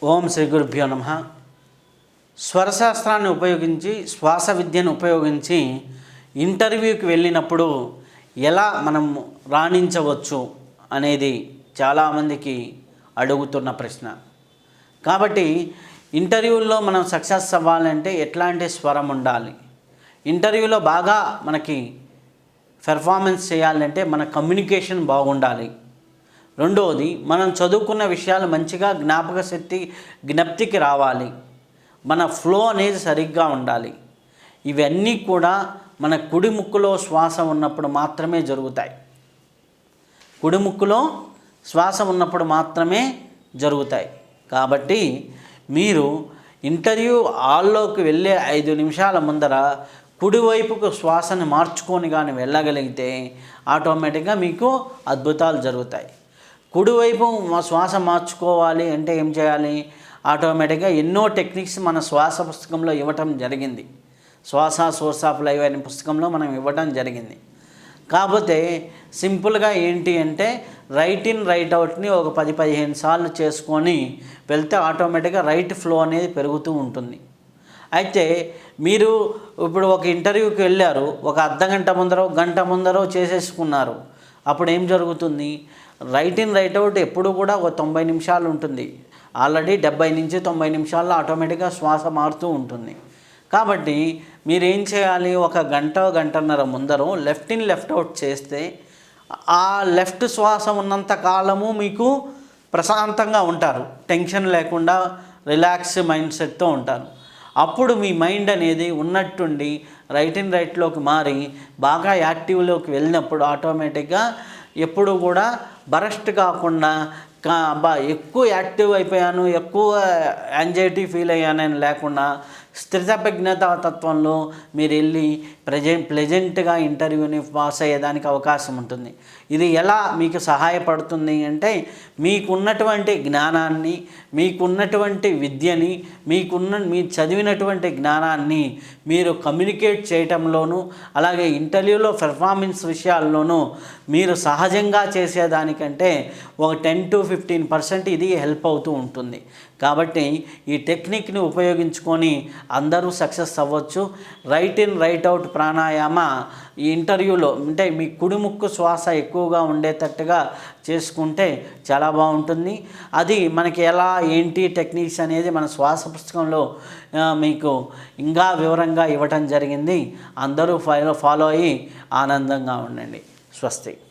ఓం శ్రీ గురుభ్యో నమః. స్వరశాస్త్రాన్ని ఉపయోగించి శ్వాస విద్యను ఉపయోగించి ఇంటర్వ్యూకి వెళ్ళినప్పుడు ఎలా మనం రాణించవచ్చు అనేది చాలామందికి అడుగుతున్న ప్రశ్న. కాబట్టి ఇంటర్వ్యూల్లో మనం సక్సెస్ అవ్వాలంటే ఎట్లాంటి స్వరం ఉండాలి, ఇంటర్వ్యూలో బాగా మనకి పెర్ఫార్మెన్స్ చేయాలంటే మన కమ్యూనికేషన్ బాగుండాలి. రెండవది, మనం చదువుకున్న విషయాలు మంచిగా జ్ఞప్తికి రావాలి, మన ఫ్లో అనేది సరిగ్గా ఉండాలి. ఇవన్నీ కూడా మన కుడి ముక్కులో శ్వాస ఉన్నప్పుడు మాత్రమే జరుగుతాయి. కుడి ముక్కులో శ్వాస ఉన్నప్పుడు మాత్రమే జరుగుతాయి. కాబట్టి మీరు ఇంటర్వ్యూ హాల్లోకి వెళ్ళే 5 నిమిషాల ముందర కుడివైపుకు శ్వాసను మార్చుకొని కానీ వెళ్ళగలిగితే ఆటోమేటిక్గా మీకు అద్భుతాలు జరుగుతాయి. కుడివైపు శ్వాస మార్చుకోవాలి అంటే ఏం చేయాలి? ఆటోమేటిక్గా ఎన్నో టెక్నిక్స్ మన శ్వాస పుస్తకంలో ఇవ్వటం జరిగింది. శ్వాస సోర్స్ ఆఫ్ లైఫ్ అనే పుస్తకంలో మనం ఇవ్వటం జరిగింది. కాకపోతే సింపుల్గా ఏంటి అంటే రైట్ ఇన్ రైట్ అవుట్ని ఒక 10-15 సార్లు చేసుకొని వెళ్తే ఆటోమేటిక్గా రైట్ ఫ్లో అనేది పెరుగుతూ ఉంటుంది. అయితే మీరు ఇప్పుడు ఒక ఇంటర్వ్యూకి వెళ్ళారు, ఒక అర్ధగంట ముందరో గంట ముందరో చేసేసుకున్నారు. అప్పుడు ఏం జరుగుతుంది? రైట్ ఇన్ రైట్ అవుట్ ఎప్పుడు కూడా ఒక 90 నిమిషాలు ఉంటుంది. ఆల్రెడీ 70 నుంచి 90 నిమిషాల్లో ఆటోమేటిక్గా శ్వాస మారుతూ ఉంటుంది. కాబట్టి మీరేం చేయాలి? ఒక గంటన్నర ముందర లెఫ్ట్ ఇన్ లెఫ్ట్ అవుట్ చేస్తే ఆ లెఫ్ట్ శ్వాస ఉన్నంత కాలము మీకు ప్రశాంతంగా ఉంటారు, టెన్షన్ లేకుండా రిలాక్స్ మైండ్ సెట్తో ఉంటారు. అప్పుడు మీ మైండ్ అనేది ఉన్నట్టుండి రైట్ ఇన్ రైట్లోకి మారి బాగా యాక్టివ్లోకి వెళ్ళినప్పుడు ఆటోమేటిక్గా ఎప్పుడు కూడా బరస్ట్ కాకుండా ఎక్కువ యాక్టివ్ అయిపోయాను, ఎక్కువ యాంగ్జైటీ ఫీల్ అయ్యానని లేకుండా స్థితప్రజ్ఞత తత్వంలో మీరు వెళ్ళి ప్లెజెంట్గా ఇంటర్వ్యూని పాస్ అయ్యేదానికి అవకాశం ఉంటుంది. ఇది ఎలా మీకు సహాయపడుతుంది అంటే మీకున్నటువంటి జ్ఞానాన్ని, మీకున్నటువంటి విద్యని, మీరు చదివినటువంటి జ్ఞానాన్ని మీరు కమ్యూనికేట్ చేయటంలోనూ అలాగే ఇంటర్వ్యూలో పెర్ఫార్మెన్స్ విషయాల్లోనూ మీరు సహజంగా చేసేదానికంటే ఒక 10-15% ఇది హెల్ప్ అవుతూ ఉంటుంది. కాబట్టి ఈ టెక్నిక్ని ఉపయోగించుకొని అందరూ సక్సెస్ అవ్వచ్చు. Right in right out pranayama ఈ ఇంటర్వ్యూలో అంటే మీ కుడి ముక్కు శ్వాస ఎక్కువగా ఉండేటట్టుగా చేసుకుంటే చాలా బాగుంటుంది. అది మనకి ఎలా ఏంటి టెక్నిక్స్ అనేది మన శ్వాస పుస్తకంలో మీకు ఇంకా వివరంగా ఇవ్వటం జరిగింది. అందరూ ఫాలో అయ్యి ఆనందంగా ఉండండి. స్వస్తి.